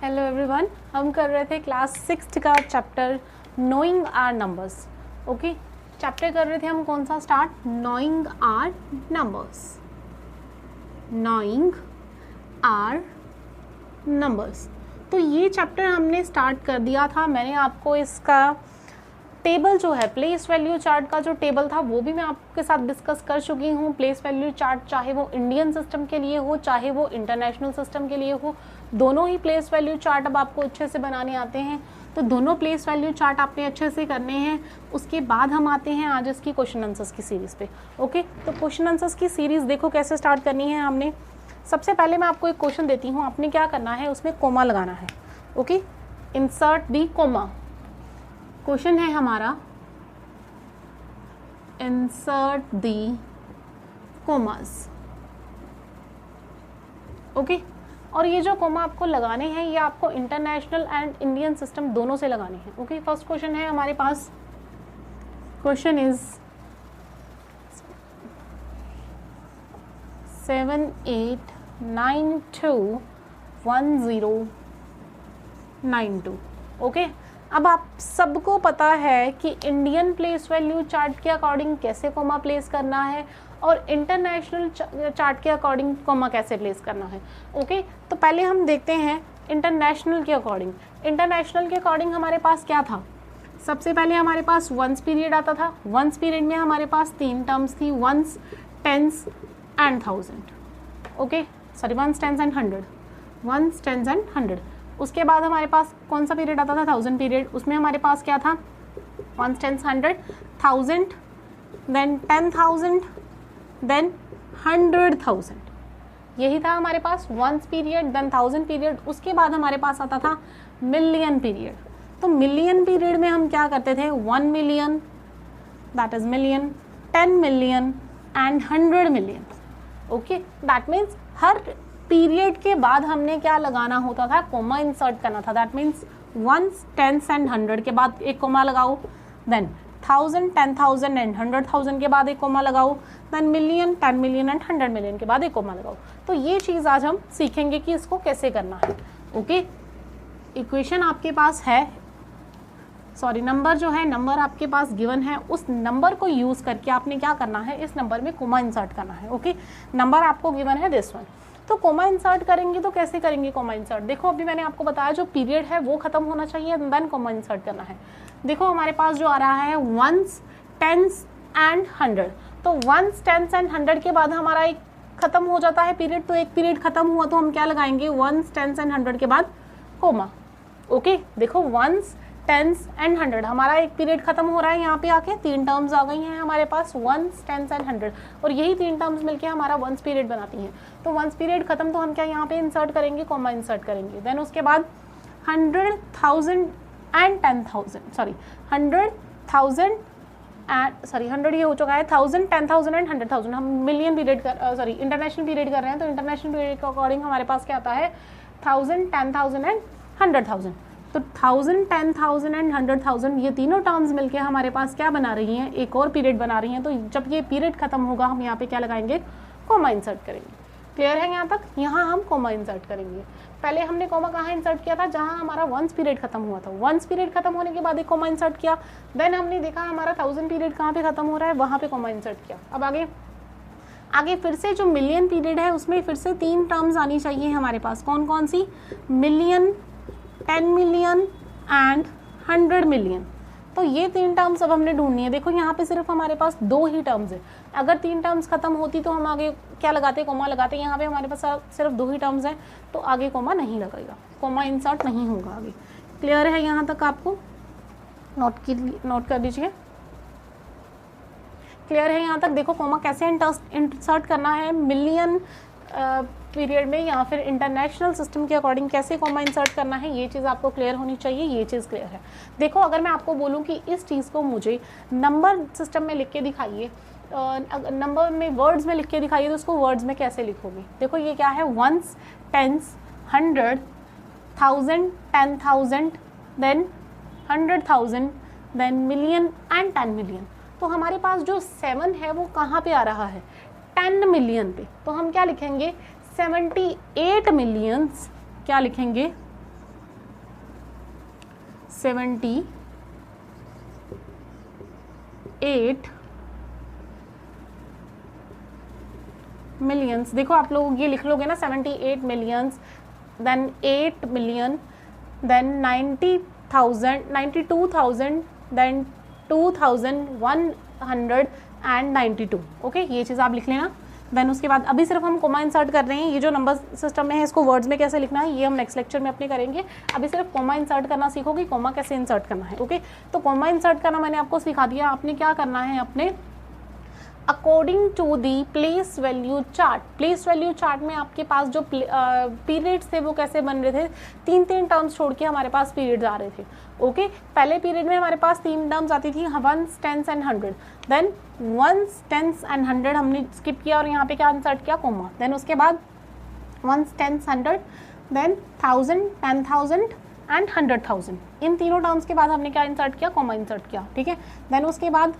Hello everyone, हम कर रहे थे क्लास 6 का chapter knowing our numbers. Okay, chapter कर रहे थे हम कौन सा start? Knowing our numbers. Knowing our numbers, तो ये चैप्टर हमने स्टार्ट कर दिया था। मैंने आपको इसका टेबल जो है, प्लेस वैल्यू चार्ट का जो टेबल था वो भी मैं आपके साथ डिस्कस कर चुकी हूँ। प्लेस वैल्यू चार्ट चाहे वो इंडियन सिस्टम के लिए हो चाहे वो इंटरनेशनल सिस्टम के लिए हो, दोनों ही प्लेस वैल्यू चार्ट अब आपको अच्छे से बनाने आते हैं। तो दोनों प्लेस वैल्यू चार्ट आपने अच्छे से करने हैं। उसके बाद हम आते हैं आज इसकी क्वेश्चन आंसर्स की सीरीज़ पे। ओके, तो क्वेश्चन आंसर्स की सीरीज़ देखो कैसे स्टार्ट करनी है हमने। सबसे पहले मैं आपको एक क्वेश्चन देती हूँ, आपने क्या करना है, उसमें कोमा लगाना है। ओके, इंसर्ट दी कोमा। क्वेश्चन है हमारा इंसर्ट दी कोमास। ओके, और ये जो कोमा आपको लगाने हैं ये आपको इंटरनेशनल एंड इंडियन सिस्टम दोनों से लगाने हैं। ओके, फर्स्ट क्वेश्चन है हमारे पास, क्वेश्चन इज 78921092। ओके, अब आप सबको पता है कि इंडियन प्लेस वैल्यू चार्ट के अकॉर्डिंग कैसे कोमा प्लेस करना है और इंटरनेशनल चार्ट के अकॉर्डिंग कोमा कैसे प्लेस करना है। ओके, तो पहले हम देखते हैं इंटरनेशनल के अकॉर्डिंग। इंटरनेशनल के अकॉर्डिंग हमारे पास क्या था? सबसे पहले हमारे पास वंस पीरियड आता था। वंस पीरियड में हमारे पास 3 टर्म्स थी, ones, tens and 1000। Okay, sorry, ones, tens and 100। Ones, tens and 100। उसके बाद हमारे पास कौन सा पीरियड आता था? 1000 पीरियड। उसमें हमारे पास क्या था? Ones, tens, 100, 1000, then 10,000, then 100,000। यही था हमारे पास वंस पीरियड, देन 1000 पीरियड। उसके बाद हमारे पास आता था मिलियन पीरियड। तो मिलियन पीरियड में हम क्या करते थे? 1 million, that is million, 10 million and 100 million. Okay, that means हर पीरियड के बाद हमने क्या लगाना होता था? कोमा इंसर्ट करना था। That means ones, tens and 100 के बाद एक कोमा लगाओ, देन 1000, 10,000 एंड 100,000 के बाद एक कोमा लगाओ, then million, 10 million and 100 million के बाद एक कोमा लगाओ। तो ये चीज़ आज हम सीखेंगे कि इसको कैसे करना है। ओके, इक्वेशन आपके पास है, सॉरी, नंबर जो है, नंबर आपके पास गिवन है, उस नंबर को यूज़ करके आपने क्या करना है? इस नंबर में कोमा इंसर्ट करना है। ओके, नंबर आपको गिवन है दिस वन। तो कोमा इंसर्ट करेंगे तो कैसे करेंगे कोमा इंसर्ट? देखो, अभी मैंने आपको बताया जो पीरियड है वो खत्म होना चाहिए, देन कोमा इंसर्ट करना है। देखो हमारे पास जो आ रहा है वंस, टेंस एंड 100। तो वंस, टेंस एंड 100 के बाद हमारा एक खत्म हो जाता है पीरियड। तो एक पीरियड खत्म हुआ तो हम क्या लगाएंगे? वंस, टेंस एंड 100 के बाद कोमा। ओके, देखो वंस, टेंस एंड 100, हमारा एक पीरियड खत्म हो रहा है। यहाँ पे आके 3 टर्म्स आ गई हैं हमारे पास, वंस, टेंस एंड 100, और यही 3 टर्म्स मिलके हमारा वंस पीरियड बनाती हैं। तो वंस पीरियड खत्म तो हम क्या यहाँ पे इंसर्ट करेंगे? कोमा इंसर्ट करेंगे। देन उसके बाद 100,000 एंड 10,000, सॉरी 100,000 एंड, सॉरी 100 ये हो चुका है, 1000, 10,000 एंड 100,000। हम मिलियन पीरियड कर, सॉरी इंटरनेशनल पीरियड कर रहे हैं। तो इंटरनेशनल पीरियड के अकॉर्डिंग हमारे पास क्या आता है? 1000, 10,000 एंड 100,000। तो 1000, 10,000 एंड 100,000 ये तीनों टर्म्स मिलके हमारे पास क्या बना रही हैं? एक और पीरियड बना रही हैं। तो जब ये पीरियड खत्म होगा हम यहाँ पे क्या लगाएंगे? कोमा इंसर्ट करेंगे। क्लियर है यहाँ तक? यहाँ हम कोमा इंसर्ट करेंगे। पहले हमने कोमा कहाँ इंसर्ट किया था? जहाँ हमारा वंस पीरियड खत्म हुआ था। वंस पीरियड खत्म होने के बाद एक कोमा इंसर्ट किया। देन हमने देखा हमारा 1000 पीरियड कहाँ पे खत्म हो रहा है, वहाँ पे कोमा इंसर्ट किया। अब आगे फिर से जो मिलियन पीरियड है उसमें फिर से 3 टर्म्स आनी चाहिए हमारे पास। कौन कौन सी? Million, 10 million and 100 million. तो ये 3 टर्म्स अब हमने ढूंढनी है। देखो यहाँ पे सिर्फ हमारे पास 2 ही टर्म्स है। अगर 3 टर्म्स खत्म होती तो हम आगे क्या लगाते? कोमा लगाते। यहाँ पे हमारे पास सिर्फ 2 ही टर्म्स हैं तो आगे कोमा नहीं लगेगा, कोमा इंसर्ट नहीं होगा आगे। क्लियर है यहाँ तक? आपको नोट कर दीजिए। क्लियर है यहाँ तक? देखो कोमा कैसे इंसर्ट करना है मिलियन पीरियड में या फिर इंटरनेशनल सिस्टम के अकॉर्डिंग कैसे कोमा इंसर्ट करना है, ये चीज़ आपको क्लियर होनी चाहिए। ये चीज़ क्लियर है? देखो, अगर मैं आपको बोलूँ कि इस चीज़ को मुझे नंबर सिस्टम में लिख के दिखाइए, नंबर में वर्ड्स में लिख के दिखाइए, तो उसको वर्ड्स में कैसे लिखोगे? देखो ये क्या है? Ones, tens, 100, 1000, 10,000, then 100,000, then million and 10 million. तो हमारे पास जो 7 है वो कहाँ पे आ रहा है? 10 मिलियन पे। तो हम क्या लिखेंगे? 78 मिलियंस, क्या लिखेंगे? 78 मिलियंस, देखो आप लोग ये लिख लोगे ना 78 millions, then 8 million, then 90,000, 92,000, then 2,192। Okay, ये चीज़ आप लिख लेना। देन उसके बाद अभी सिर्फ हम कोमा इंसर्ट कर रहे हैं, ये जो नंबर सिस्टम में है इसको वर्ड्स में कैसे लिखना है ये हम नेक्स्ट लेक्चर में अपने करेंगे। अभी सिर्फ कोमा इंसर्ट करना सीखोगे, कोमा कैसे इंसर्ट करना है। ओके, तो कोमा इंसर्ट करना मैंने आपको सिखा दिया। आपने क्या करना है, अपने according to the place value chart, place value chart में आपके पास जो पीरियड्स थे वो कैसे बन रहे थे, 3 टर्म्स छोड़ के हमारे पास पीरियड्स आ रहे थे। ओके, पहले पीरियड में हमारे पास 3 टर्म्स आती थी, 1s, 10s and 100। Then 1s, 10s and 100 हमने स्किप किया और यहाँ पे क्या इंसर्ट किया, कोमा। देन उसके बाद 1s, 10s, 100, देन 1000, 10,000 एंड 100,000। इन तीनों टर्म्स के बाद हमने क्या इंसर्ट किया, कोमा इंसर्ट किया। ठीक है, देन उसके बाद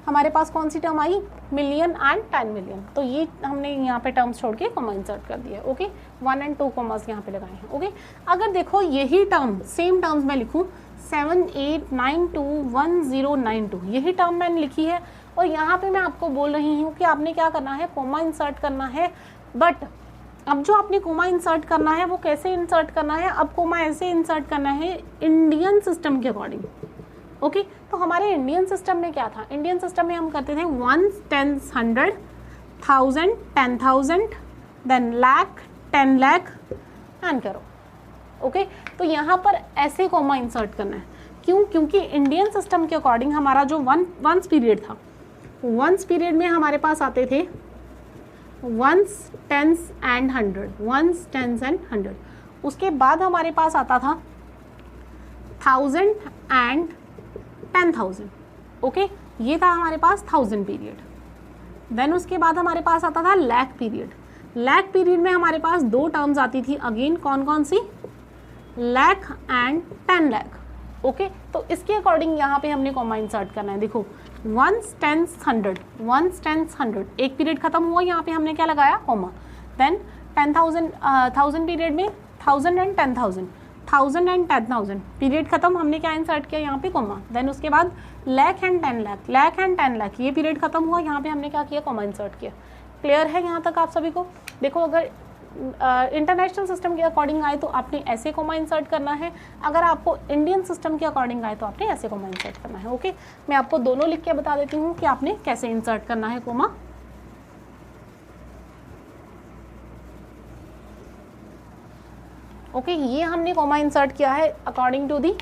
हमारे पास कौन सी टर्म आई, मिलियन एंड 10 मिलियन। तो ये हमने यहाँ पे टर्म्स छोड़ के कोमा इंसर्ट कर दिया। ओके, 1 और 2 कोमास यहाँ पे लगाए हैं। ओके, अगर देखो यही टर्म सेम टर्म्स में लिखूँ 78921092, यही टर्म मैंने लिखी है और यहाँ पे मैं आपको बोल रही हूँ कि आपने क्या करना है, कोमा इंसर्ट करना है। बट अब जो आपने कोमा इंसर्ट करना है वो कैसे इंसर्ट करना है, अब कोमा ऐसे इंसर्ट करना है इंडियन सिस्टम के अकॉर्डिंग। ओके, तो हमारे इंडियन सिस्टम में क्या था, इंडियन सिस्टम में हम करते थे 1s, 10s, 100, 1000, 10,000, then lakh, 10 lakh and करो। ओके, तो यहाँ पर ऐसे कोमा इंसर्ट करना है। क्यों, क्योंकि इंडियन सिस्टम के अकॉर्डिंग हमारा जो वंस पीरियड था, वंस पीरियड में हमारे पास आते थे 1s, 10s and 100, 1s, 10s and 100। उसके बाद हमारे पास आता था 1000 एंड 10,000। ओके, ये था हमारे पास 1000 पीरियड। देन उसके बाद हमारे पास आता था लाख पीरियड। लाख पीरियड में हमारे पास 2 टर्म्स आती थी, अगेन कौन कौन सी, लाख एंड 10 लाख। ओके, तो इसके अकॉर्डिंग यहाँ पे हमने कोमा इंसर्ट करना है। देखो 1s, 10s, 100, 1s, 10s, 100, एक पीरियड खत्म हुआ, यहाँ पे हमने क्या लगाया, कोमा। देन 10,000 पीरियड में 1000 एंड 10,000, 1000 एंड 10,000 पीरियड खत्म, हमने क्या इंसर्ट किया, यहाँ पे कोमा। देन उसके बाद लाख एंड 10 लाख, लाख एंड 10 लाख, ये पीरियड खत्म हुआ, यहाँ पे हमने क्या किया, कोमा इंसर्ट किया। क्लियर है यहाँ तक आप सभी को। देखो अगर इंटरनेशनल सिस्टम के अकॉर्डिंग आए तो आपने ऐसे कोमा इंसर्ट करना है, अगर आपको इंडियन सिस्टम के अकॉर्डिंग आए तो आपने ऐसे कोमा इंसर्ट करना है। ओके, मैं आपको दोनों लिख के बता देती हूँ कि आपने कैसे इंसर्ट करना है कोमा। ओके, ये हमने कोमा इंसर्ट किया है according to the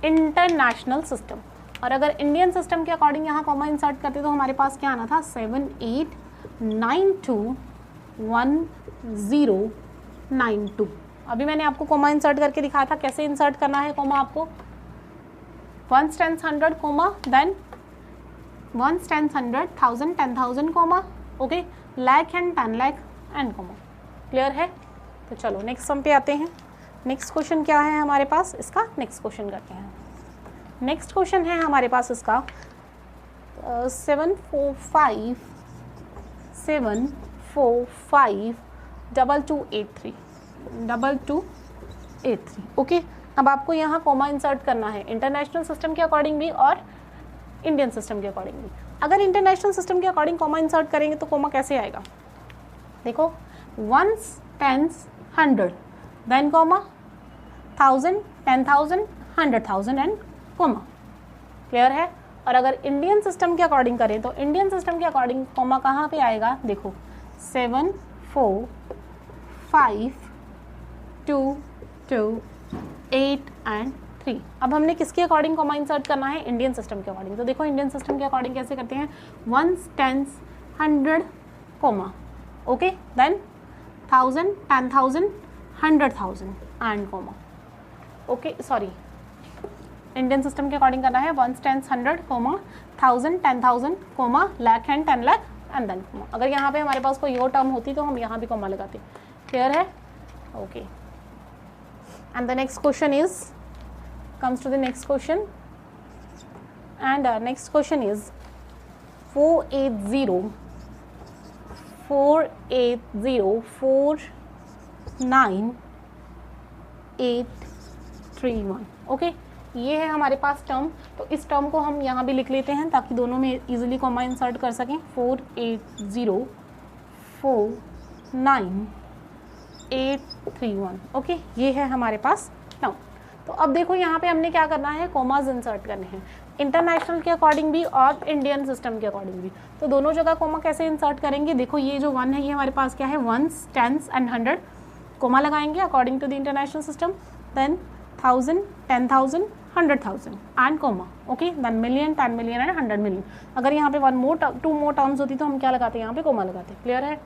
international system. और अगर इंडियन सिस्टम के अकॉर्डिंग यहाँ कोमा इंसर्ट करते तो हमारे पास क्या आना था, 78921092। अभी मैंने आपको कोमा इंसर्ट करके दिखाया था कैसे इंसर्ट करना है कोमा आपको। 1s, 10s, 100 comma, then 1s, 10s, 100, 1000, 10,000 comma. Okay, lakh and 10 lakh and comma. Clear है। तो चलो नेक्स्ट सम पे आते हैं। नेक्स्ट क्वेश्चन क्या है हमारे पास, इसका नेक्स्ट क्वेश्चन करते हैं। नेक्स्ट क्वेश्चन है हमारे पास इसका 7452283। ओके, अब आपको यहाँ कोमा इंसर्ट करना है इंटरनेशनल सिस्टम के अकॉर्डिंग भी और इंडियन सिस्टम के अकॉर्डिंग भी। अगर इंटरनेशनल सिस्टम के अकॉर्डिंग कोमा इंसर्ट करेंगे तो कोमा कैसे आएगा, देखो 1s, 10s, 100, then comma 1000, 10,000, 100,000 and comma. Clear है। और अगर इंडियन सिस्टम के अकॉर्डिंग करें तो इंडियन सिस्टम के अकॉर्डिंग कोमा कहाँ पे आएगा, देखो 7 4 5 2 2 8 एंड 3। अब हमने किसके अकॉर्डिंग कोमा इंसर्ट करना है, इंडियन सिस्टम के अकॉर्डिंग। तो देखो इंडियन सिस्टम के अकॉर्डिंग कैसे करते हैं, 1s, 10s, 100 comma. Okay, then 1000, 10,000, 100,000 and comma. Okay, sorry, Indian system के अकॉर्डिंग करना है 1s, 10s, 100 comma, 1000, 10,000 comma, lakh and 10 lakh and then comma. अगर यहाँ पे हमारे पास कोई और टर्म होती तो हम यहाँ भी कोमा लगाते। क्लियर है। Okay, and the next question is comes to the next question, and next question is 4804981। Okay, ये है हमारे पास टर्म, तो इस टर्म को हम यहाँ भी लिख लेते हैं ताकि दोनों में इजीली कॉमा इंसर्ट कर सकें। 48049831। ओके, ये है हमारे पास टर्म। तो अब देखो यहाँ पे हमने क्या करना है, कॉमाज इंसर्ट करने हैं, इंटरनेशनल के अकॉर्डिंग भी और इंडियन सिस्टम के अकॉर्डिंग भी। तो दोनों जगह कॉमा कैसे इंसर्ट करेंगे, देखो ये जो 1 है ये हमारे पास क्या है, 1s, 10s एंड 100, कॉमा लगाएंगे according to the international system. Then 1000, 10,000, 100,000 and comma. Okay, then million, 10 million and 100 million. अगर यहाँ पे 2 मोर टर्म्स होती तो हम क्या लगाते हैं, यहाँ पे कॉमा लगाते। क्लियर है।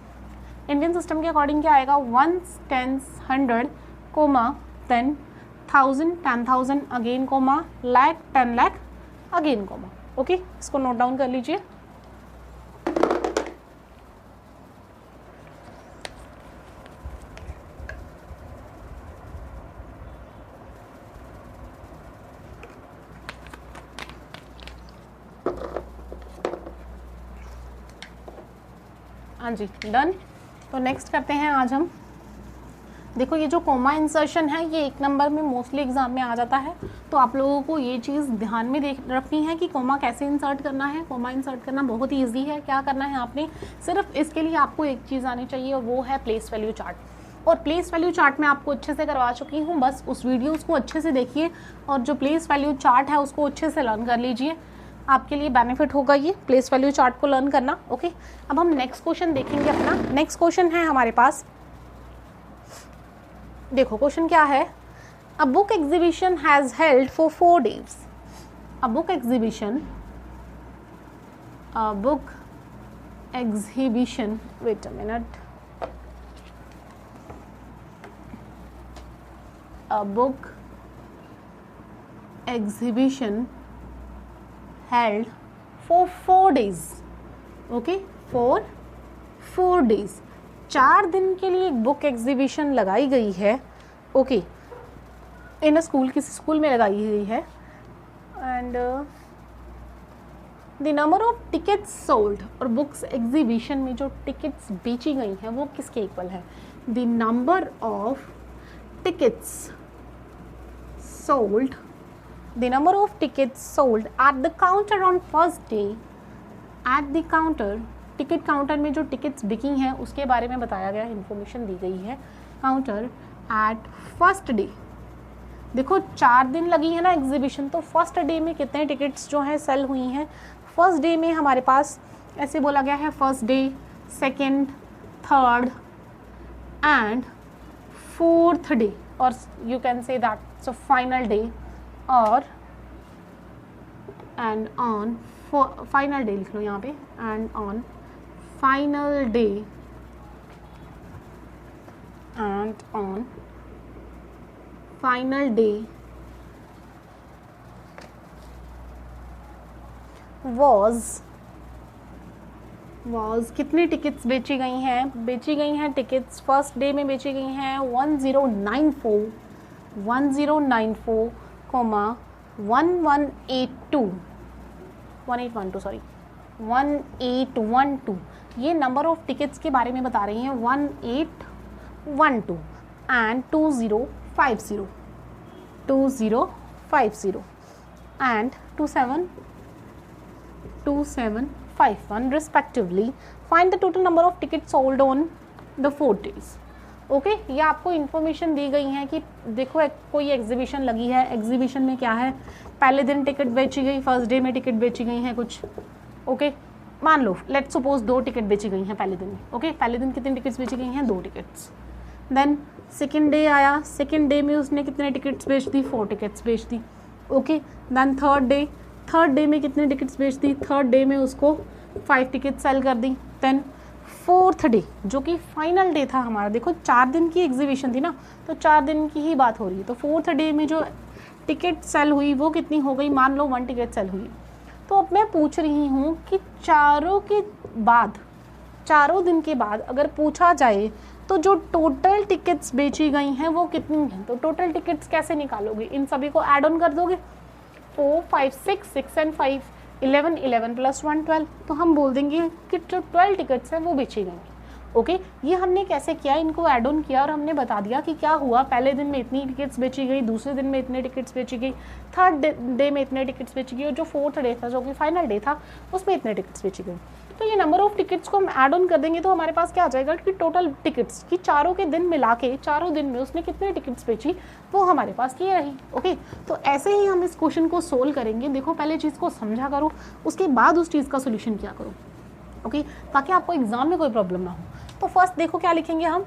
इंडियन सिस्टम के अकॉर्डिंग क्या आएगा, 1s, 10s, 100, comma, then 1000, 10,000 again comma, lakh, 10 lakh again comma. Okay, इसको नोट डाउन कर लीजिए। हाँ जी, डन। तो नेक्स्ट करते हैं आज हम। देखो ये जो कॉमा इंसर्शन है ये 1 नंबर में मोस्टली एग्जाम में आ जाता है, तो आप लोगों को ये चीज़ ध्यान में रखनी है कि कॉमा कैसे इंसर्ट करना है। कॉमा इंसर्ट करना बहुत ही ईजी है। क्या करना है आपने, सिर्फ इसके लिए आपको एक चीज़ आनी चाहिए और वो है प्लेस वैल्यू चार्ट। और प्लेस वैल्यू चार्ट मैं आपको अच्छे से करवा चुकी हूँ, बस उस वीडियोज़ को अच्छे से देखिए और जो प्लेस वैल्यू चार्ट है उसको अच्छे से लर्न कर लीजिए, आपके लिए बेनिफिट होगा ये प्लेस वैल्यू चार्ट को लर्न करना। ओके, अब हम नेक्स्ट क्वेश्चन देखेंगे अपना। नेक्स्ट क्वेश्चन है हमारे पास, देखो क्वेश्चन क्या है, a book exhibition has held for 4 days। A book exhibition, wait a minute, a book exhibition held for 4 days। Okay, for 4 days, 4 दिन के लिए एक बुक एग्जीबिशन लगाई गई है। ओके, इन स्कूल, किसी स्कूल में लगाई गई है। And the number of tickets sold, और बुक्स एग्जीबिशन में जो टिकट्स बेची गई हैं वो किसके इक्वल है, the number of tickets sold, the number of tickets sold at the counter on first day, at the counter, ticket counter में जो टिकट्स बिकी हैं उसके बारे में बताया गया, इन्फॉर्मेशन दी गई है। काउंटर एट फर्स्ट डे, देखो 4 दिन लगी है ना एग्जीबिशन, तो फर्स्ट डे में कितने टिकट्स जो हैं सेल हुई हैं। फर्स्ट डे में हमारे पास ऐसे बोला गया है, first day, second, third and fourth day, और you can say that so final day, और एंड ऑन फाइनल डे लिख लो यहाँ पे, and on final day, and on final day was कितनी टिकट्स बेची गई हैं, बेची गई हैं टिकट्स फर्स्ट डे में बेची गई हैं 1094, 1812 ये नंबर ऑफ टिकट्स के बारे में बता रही हैं। 1812 and 2050 and 2751 respectively. Find the total number of tickets sold on the 4 days. Okay, ये आपको इन्फॉर्मेशन दी गई है कि देखो कोई एग्जीबिशन लगी है, एग्जीबिशन में क्या है, पहले दिन टिकट बेची गई, फर्स्ट डे में टिकट बेची गई हैं कुछ। ओके, मान लो लेट्स सपोज 2 टिकट बेची गई हैं पहले दिन में। ओके, पहले दिन कितनी टिकट्स बेची गई हैं, 2 टिकट्स। देन सेकेंड डे आया, सेकेंड डे में उसने कितने टिकट्स बेच दी, 4 टिकट्स बेच दी। ओके, देन थर्ड डे में कितने टिकट्स बेच दी, थर्ड डे में उसको 5 टिकट सेल कर दी। देन फोर्थ डे जो कि फाइनल डे था हमारा, देखो 4 दिन की एग्जीबिशन थी ना, तो 4 दिन की ही बात हो रही है, तो फोर्थ डे में जो टिकट सेल हुई वो कितनी हो गई, मान लो 1 टिकट सेल हुई। तो अब मैं पूछ रही हूँ कि चारों दिन के बाद अगर पूछा जाए तो जो टोटल टिकट्स बेची गई हैं वो कितनी हैं, तो टोटल टिकट्स कैसे निकालोगे, इन सभी को ऐड ऑन कर दोगे, 4, 5, 6 एंड 5, 11 + 1 12, तो हम बोल देंगे कि जो 12 टिकट्स हैं वो बेची गई। ओके ये हमने कैसे किया, इनको ऐड ऑन किया और हमने बता दिया कि क्या हुआ, पहले दिन में इतनी टिकट्स बेची गई, दूसरे दिन में इतने टिकट्स बेची गई, थर्ड डे में इतने टिकट्स बेची गई और जो फोर्थ डे था जो कि फाइनल डे था उसमें इतने टिकट्स बेची गई। तो ये नंबर ऑफ टिकट्स को हम ऐड ऑन कर देंगे तो हमारे पास क्या आ जाएगा कि टोटल टिकट्स की चारों के दिन मिला के चारों दिन में उसने कितने टिकट्स बेची वो हमारे पास ये रही। ओके तो ऐसे ही हम इस क्वेश्चन को सोल्व करेंगे। देखो पहले चीज़ को समझा करो, उसके बाद उस चीज़ का सोल्यूशन किया करो। ओके ताकि आपको एग्जाम में कोई प्रॉब्लम ना हो। तो फर्स्ट देखो क्या लिखेंगे हम,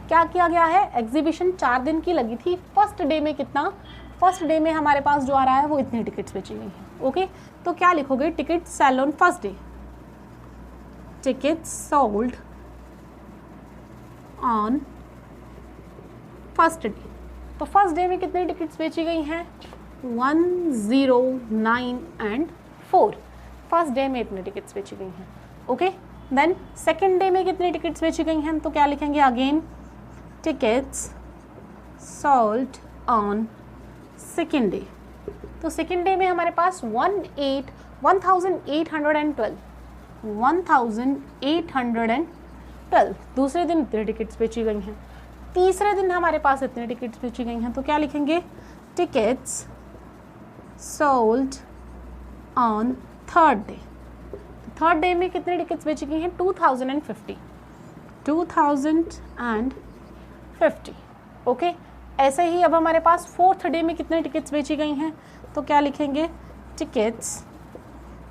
क्या किया गया है, एग्जीबिशन 4 दिन की लगी थी, फर्स्ट डे में कितना, फर्स्ट डे में हमारे पास जो आ रहा है वो इतनी टिकट्स बेची गई हैं। ओके तो क्या लिखोगे, ticket sale on first day, ticket sold on first day. तो फर्स्ट डे में कितनी टिकट्स बेची गई हैं, 1, 0, 9 एंड 4। फर्स्ट डे में इतनी टिकट्स बेची गई हैं। ओके देन सेकेंड डे में कितनी टिकट्स बेची गई हैं, तो क्या लिखेंगे again, tickets sold on second day. तो सेकेंड डे में हमारे पास 1812 दूसरे दिन इतने टिकट्स बेची गई हैं। तीसरे दिन हमारे पास इतने टिकट्स बेची गई हैं, तो क्या लिखेंगे, tickets sold on third day. Third day में कितने टिकट्स बेची गई हैं, 2050। ओके ऐसे ही अब हमारे पास फोर्थ डे में कितने टिकट्स बेची गई हैं, तो क्या लिखेंगे, tickets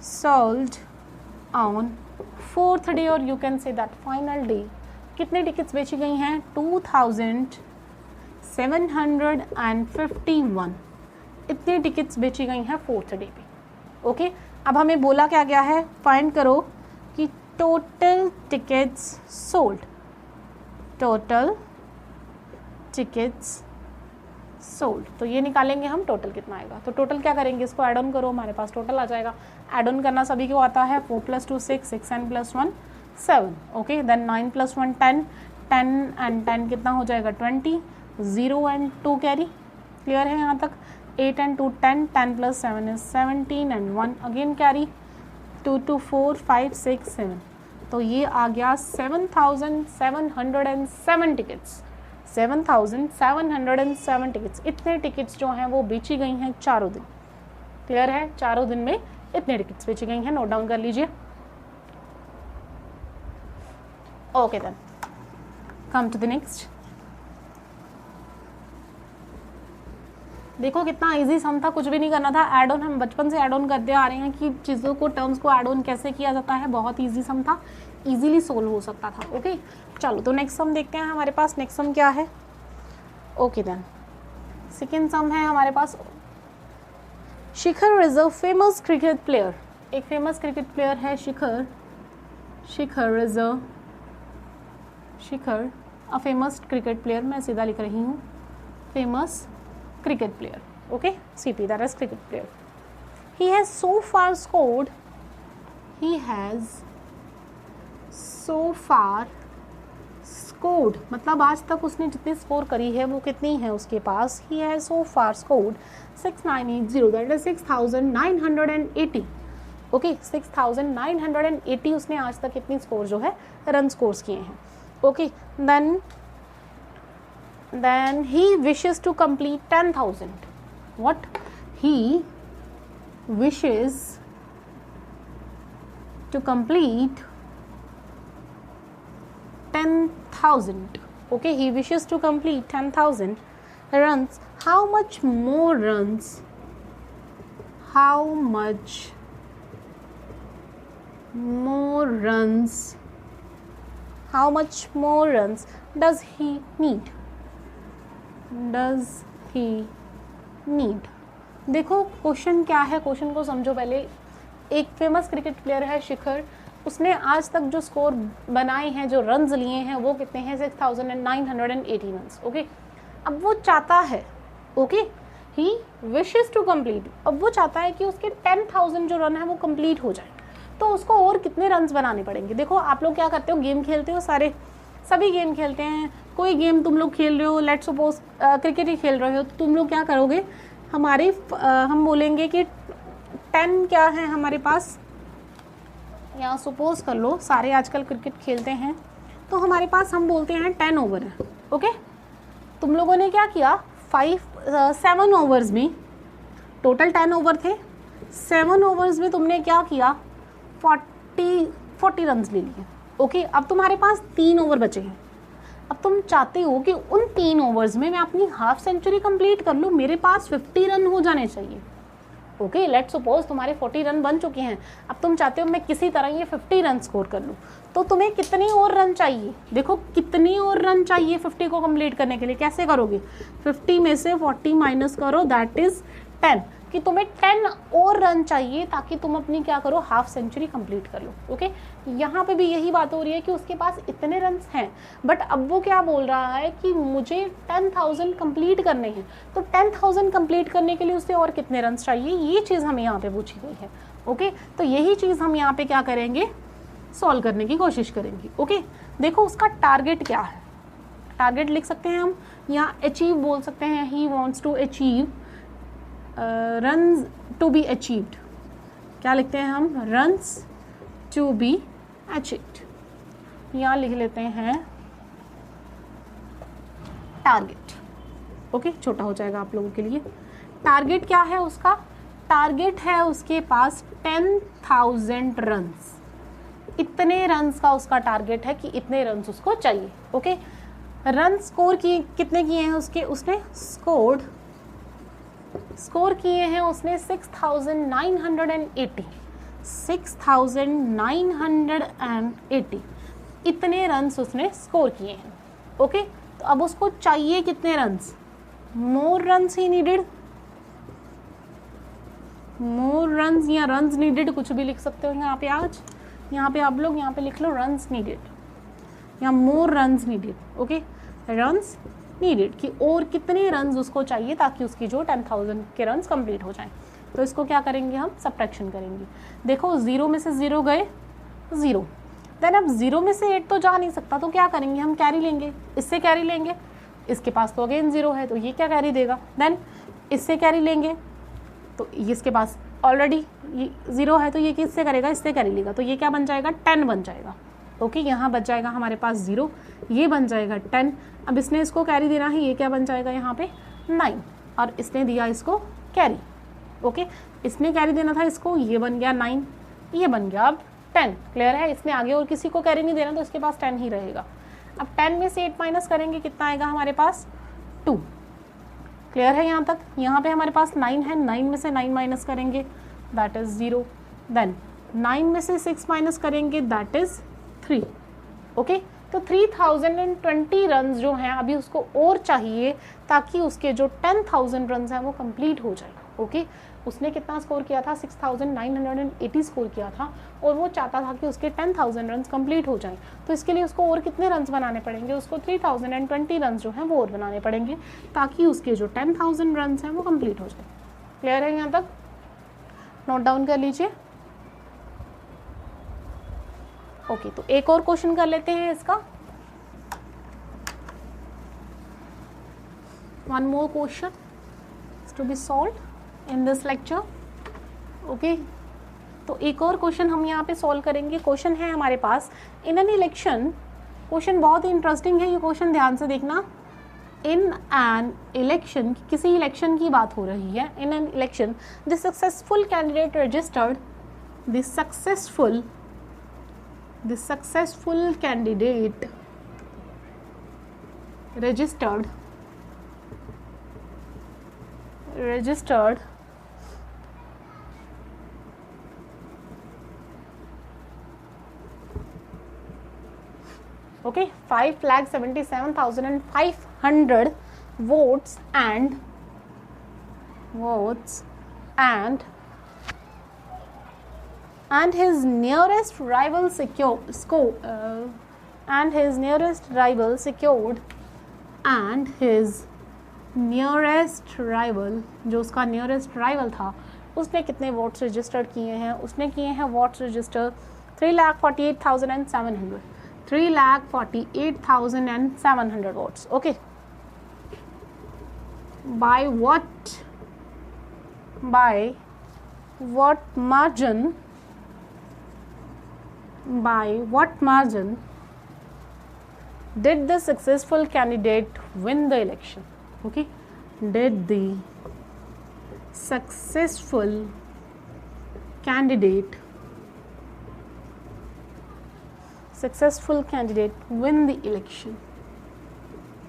sold on fourth day और you can say that final day कितने टिकट्स बेची गई हैं, 2751 इतनी टिकट्स बेची गई हैं फोर्थ डे पे। ओके अब हमें बोला क्या गया है, फाइंड करो कि total tickets sold, total tickets sold. तो ये निकालेंगे हम टोटल कितना आएगा। तो टोटल क्या करेंगे, इसको ऐड ऑन करो, हमारे पास टोटल आ जाएगा। ऐड ऑन करना सभी को आता है, 4 + 2 6, 6 and +1 7। ओके देन 9 + 1 10, 10 and 10 कितना हो जाएगा 20, 0 and 2 कैरी, क्लियर है यहाँ तक। 8 and 2 10, 10 + 7 is 17 and 1 again carry, 2 2 4 5 6 7। तो ये आ गया 7707 टिकट्स, 7707 टिकट्स। इतने टिकट्स जो हैं वो बेची गई हैं चारों दिन, क्लियर है, चारों दिन में इतने टिकट्स बेची गई हैं, नोट डाउन कर लीजिए। Okay then come to the next. देखो कितना इजी सम था, कुछ भी नहीं करना था, ऐड ऑन हम बचपन से ऐड ऑन करते आ रहे हैं कि चीज़ों को, टर्म्स को ऐड ऑन कैसे किया जाता है। बहुत इजी सम था, इजीली सोल्व हो सकता था। ओके चलो तो नेक्स्ट सम देखते हैं हमारे पास। नेक्स्ट सम क्या है, ओके देन सेकेंड सम है हमारे पास, Shikhar is a famous cricket player. एक फेमस क्रिकेट प्लेयर है Shikhar, Shikhar is a famous cricket player, मैं सीधा लिख रही हूँ, famous cricket player, okay, CP, that is cricket player. He has so far scored मतलब आज तक उसने जितनी स्कोर करी है वो कितनी है उसके पास, he has so far scored 6980, that is 6980, okay, 6980 उसने आज तक कितनी स्कोर जो है रन स्कोर्स किए हैं। okay then he wishes to complete 10,000. What? He wishes to complete 10,000. Okay, he wishes to complete 10,000 runs. How much more runs? How much more runs? How much more runs does he need? देखो question क्या है, question को समझो पहले। एक famous cricket player है शिखर, उसने आज तक जो स्कोर बनाए हैं, जो रन्स लिए हैं वो कितने हैं, 6980 रन्स। ओके अब वो चाहता है, okay he wishes to complete, अब वो चाहता है कि उसके 10,000 जो रन है वो कंप्लीट हो जाए, तो उसको और कितने रन्स बनाने पड़ेंगे। देखो आप लोग क्या करते हो, गेम खेलते हो, सभी गेम खेलते हैं। कोई गेम तुम लोग खेल रहे हो, लेट्स सपोज क्रिकेट ही खेल रहे हो, तो तुम लोग क्या करोगे, हम बोलेंगे कि 10 क्या है हमारे पास, या सपोज कर लो सारे आजकल क्रिकेट खेलते हैं, तो हमारे पास हम बोलते हैं 10 ओवर है। ओके, तुम लोगों ने क्या किया, 7 ओवर्स में, टोटल 10 ओवर थे, 7 ओवर्स में तुमने क्या किया, 40 रन ले लिए। ओके, अब तुम्हारे पास 3 ओवर बचे हैं। अब तुम चाहते हो कि उन 3 ओवर्स में मैं अपनी हाफ सेंचुरी कंप्लीट कर लूँ, मेरे पास 50 रन हो जाने चाहिए। ओके, लेट्स सपोज तुम्हारे 40 रन बन चुके हैं, अब तुम चाहते हो मैं किसी तरह ये 50 रन स्कोर कर लूँ, तो तुम्हें कितने और रन चाहिए, देखो कितने और रन चाहिए 50 को कंप्लीट करने के लिए। कैसे करोगे, 50 में से 40 माइनस करो, दैट इज 10, कि तुम्हें 10 और रन चाहिए ताकि तुम अपनी क्या करो, हाफ सेंचुरी कंप्लीट कर लो। ओके, यहाँ पे भी यही बात हो रही है कि उसके पास इतने रन हैं, बट अब वो क्या बोल रहा है कि मुझे 10,000 कंप्लीट करने हैं, तो 10,000 कंप्लीट करने के लिए उससे और कितने रन चाहिए, ये चीज़ हमें यहाँ पे पूछी गई है। ओके, तो यही चीज़ हम यहाँ पे क्या करेंगे, सॉल्व करने की कोशिश करेंगे। ओके, देखो उसका टारगेट क्या है, टारगेट लिख सकते हैं हम, यहाँ अचीव बोल सकते हैं, he wants to achieve runs to be achieved, क्या लिखते हैं हम, रन्स टू बी अचीव्ड, यहाँ लिख लेते हैं टारगेट। ओके, छोटा हो जाएगा आप लोगों के लिए। टारगेट क्या है उसका, टारगेट है उसके पास 10,000 रन्स, इतने रन्स का उसका टारगेट है कि इतने रन्स उसको चाहिए। ओके, रन स्कोर किए कितने किए हैं उसके, उसने स्कोर किए हैं उसने 6,980 इतने रन्स उसने स्कोर किए हैं। ओके, तो अब उसको चाहिए कितने runs, more runs he needed, more runs या रन्स नीडेड, कुछ भी लिख सकते हो यहाँ पे। आज यहाँ पे आप लोग यहाँ पे लिख लो रन्स नीडेड या more runs needed. Okay, runs needed कि और कितने रन्स उसको चाहिए ताकि उसकी जो 10,000 के रन्स कंप्लीट हो जाएं। तो इसको क्या करेंगे हम, सब्ट्रैक्शन करेंगे। देखो 0 में से 0 गए 0, देन अब 0 में से 8 तो जा नहीं सकता, तो क्या करेंगे हम, कैरी लेंगे, इससे कैरी लेंगे, इसके पास तो अगेन 0 है तो ये क्या कैरी देगा, देन इससे कैरी लेंगे तो इसके पास ऑलरेडी 0 है तो ये किससे करेगा, इससे कैरी लेगा, तो ये क्या बन जाएगा, 10 बन जाएगा। ओके, यहाँ बच जाएगा हमारे पास 0, ये बन जाएगा 10, अब इसने इसको कैरी देना है, ये क्या बन जाएगा यहाँ पे 9, और इसने दिया इसको कैरी। ओके, इसने कैरी देना था इसको, ये बन गया 9, ये बन गया अब 10। क्लियर है, इसने आगे और किसी को कैरी नहीं देना तो इसके पास 10 ही रहेगा। अब 10 में से 8 माइनस करेंगे, कितना आएगा हमारे पास 2। क्लियर है यहाँ तक, यहाँ पे हमारे पास 9 है, 9 में से 9 माइनस करेंगे दैट इज 0, देन 9 में से 6 माइनस करेंगे दैट इज 3। ओके, तो 3020 रन जो हैं अभी उसको और चाहिए ताकि उसके जो 10,000 रन हैं वो कंप्लीट हो जाए। ओके, उसने कितना स्कोर किया था, 6,980 स्कोर किया था, और वो चाहता था कि उसके 10,000 रन कंप्लीट हो जाएं। तो इसके लिए उसको और कितने रन बनाने पड़ेंगे, उसको 3020 रन जो हैं वो और बनाने पड़ेंगे ताकि उसके जो 10,000 रन हैं वो कंप्लीट हो जाए। क्लियर है यहाँ तक, नोट डाउन कर लीजिए। ओके, तो एक और क्वेश्चन कर लेते हैं इसका, one more question to be solved in this lecture. Okay, तो एक और क्वेश्चन हम यहाँ पे सॉल्व करेंगे। क्वेश्चन है हमारे पास, इन एन इलेक्शन, क्वेश्चन बहुत ही इंटरेस्टिंग है, ये क्वेश्चन ध्यान से देखना। इन एन इलेक्शन, किसी इलेक्शन की बात हो रही है, in an election the successful candidate registered, the successful candidate registered okay 5,77,500 votes and his nearest rival secured जो उसका नियरेस्ट राइवल था उसने कितने वोट्स रजिस्टर्ड किए हैं, उसने किए हैं votes register 3,48,700 votes. Okay, by what margin Did the successful candidate win the election? Okay, did the successful candidate win the election?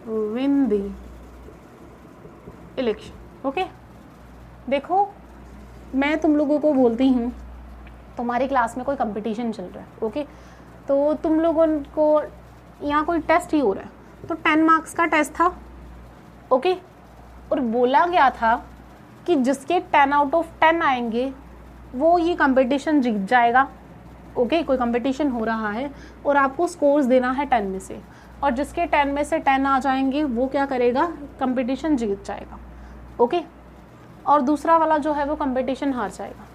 Win the election. Okay, देखो मैं तुम लोगों को बोलती हूँ, तुम्हारी क्लास में कोई कंपटीशन चल रहा है, ओके, तो तुम लोगों को यहाँ कोई टेस्ट ही हो रहा है, तो 10 मार्क्स का टेस्ट था, ओके, और बोला गया था कि जिसके 10 आउट ऑफ 10 आएंगे वो ये कंपटीशन जीत जाएगा, ओके, कोई कंपटीशन हो रहा है और आपको स्कोर्स देना है 10 में से, और जिसके 10 में से 10 आ जाएंगे वो क्या करेगा, कंपटीशन जीत जाएगा, ओके, और दूसरा वाला जो है वो कंपटीशन हार जाएगा।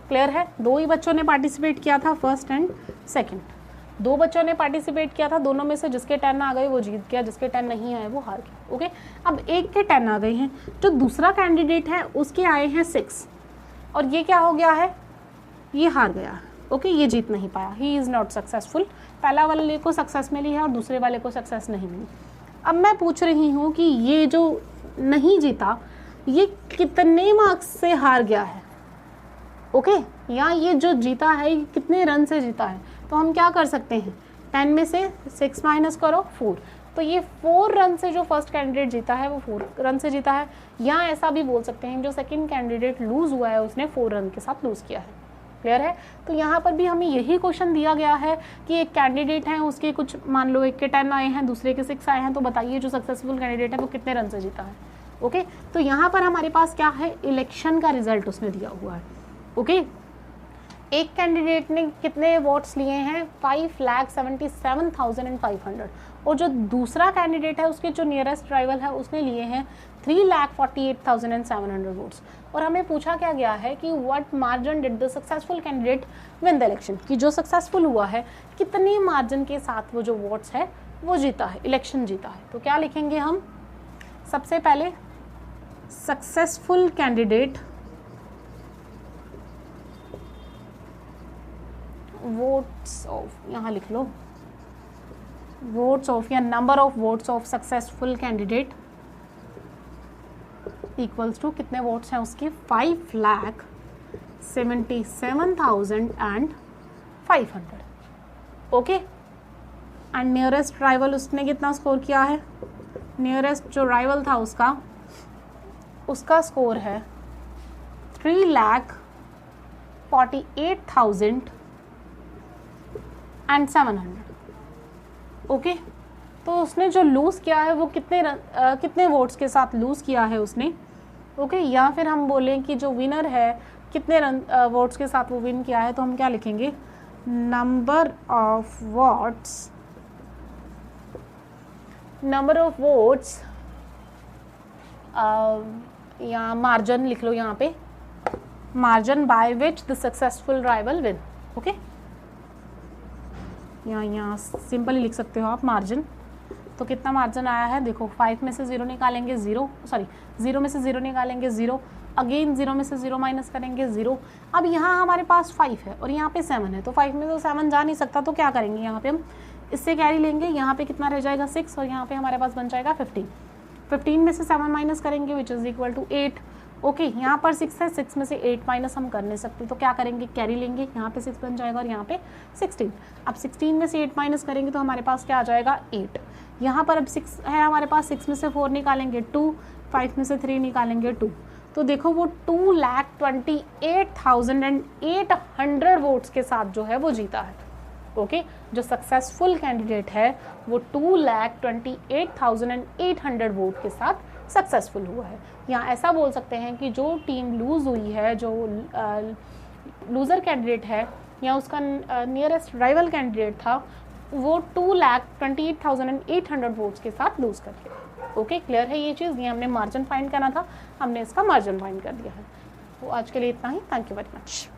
क्लियर है? 2 ही बच्चों ने पार्टिसिपेट किया था, फर्स्ट एंड सेकंड, 2 बच्चों ने पार्टिसिपेट किया था, दोनों में से जिसके 10 आ गए वो जीत गया, जिसके 10 नहीं आए वो हार गया, ओके। अब एक के 10 आ गए हैं, जो दूसरा कैंडिडेट है उसके आए हैं 6, और ये क्या हो गया है, ये हार गया, ओके, ये जीत नहीं पाया, ही इज़ नॉट सक्सेसफुल। पहला वाले को सक्सेस मिली है और दूसरे वाले को सक्सेस नहीं मिली। अब मैं पूछ रही हूँ कि ये जो नहीं जीता ये कितने मार्क्स से हार गया है, ओके, या ये जो जीता है ये कितने रन से जीता है। तो हम क्या कर सकते हैं, 10 में से 6 माइनस करो 4, तो ये 4 रन से जो फर्स्ट कैंडिडेट जीता है वो 4 रन से जीता है। या ऐसा भी बोल सकते हैं जो सेकंड कैंडिडेट लूज़ हुआ है उसने 4 रन के साथ लूज़ किया है। क्लियर है? तो यहाँ पर भी हमें यही क्वेश्चन दिया गया है कि एक कैंडिडेट है, उसके कुछ मान लो एक के 10 आए हैं, दूसरे के 6 आए हैं, तो बताइए जो सक्सेसफुल कैंडिडेट है वो कितने रन से जीता है, ओके। तो यहाँ पर हमारे पास क्या है, इलेक्शन का रिजल्ट उसने दिया हुआ है, ओके। एक कैंडिडेट ने कितने वोट्स लिए हैं, 5,77,500, और जो दूसरा कैंडिडेट है उसके जो नियरेस्ट राइवल है उसने लिए हैं 3,48,700 वोट्स। और हमें पूछा क्या गया है कि what margin did the successful candidate win the election, कि जो सक्सेसफुल हुआ है कितने मार्जिन के साथ वो जो वोट्स है वो जीता है, इलेक्शन जीता है। तो क्या लिखेंगे हम, सबसे पहले सक्सेसफुल कैंडिडेट वोट्स ऑफ, यहाँ लिख लो वोट्स ऑफ या number of votes of successful candidate equals to कितने वोट्स हैं उसके, 5,77,500, ओके। एंड नियरेस्ट राइवल उसने कितना स्कोर किया है, नियरेस्ट जो राइवल था उसका स्कोर है 3,48,700, ओके। तो उसने जो लूज़ किया है वो कितने वोट्स के साथ लूज़ किया है उसने, ओके। या फिर हम बोलें कि जो विनर है कितने वोट्स के साथ वो विन किया है, तो हम क्या लिखेंगे, नंबर ऑफ वोट्स या मार्जिन लिख लो यहाँ पे, margin by which the successful rival win, okay. यहाँ सिंपली लिख सकते हो आप मार्जिन। तो कितना मार्जिन आया है, देखो 5 में से 0 निकालेंगे 0 में से 0 निकालेंगे 0, अगेन 0 में से 0 माइनस करेंगे 0। अब यहाँ हमारे पास 5 है और यहाँ पे 7 है, तो 5 में तो 7 जा नहीं सकता, तो क्या करेंगे, यहाँ पे हम इससे कैरी लेंगे, यहाँ पे कितना रह जाएगा 6, और यहाँ पे हमारे पास बन जाएगा 15 में से 7 माइनस करेंगे which is equal to 8, okay. यहाँ पर 6 है, 6 में से 8 माइनस हम कर नहीं सकते, तो क्या करेंगे, कैरी लेंगे, यहाँ पे 6 बन जाएगा और यहाँ पे 16। अब 16 में से 8 माइनस करेंगे तो हमारे पास क्या आ जाएगा 8। यहाँ पर अब 6 है हमारे पास, 6 में से 4 निकालेंगे 2, 5 में से 3 निकालेंगे 2। तो देखो वो 2,28,800 वोट्स के साथ जो है वो जीता है, ओके। जो सक्सेसफुल कैंडिडेट है वो 2,28,800 वोट के साथ सक्सेसफुल हुआ है। यहाँ ऐसा बोल सकते हैं कि जो टीम लूज़ हुई है, जो लूज़र कैंडिडेट है या उसका नियरेस्ट राइवल कैंडिडेट था, वो 2,28,800 वोट्स के साथ लूज़ कर गया, ओके। क्लियर है ये चीज़, ये हमने मार्जिन फाइंड करना था, हमने इसका मार्जिन फाइंड कर दिया है। तो आज के लिए इतना ही, थैंक यू वेरी मच।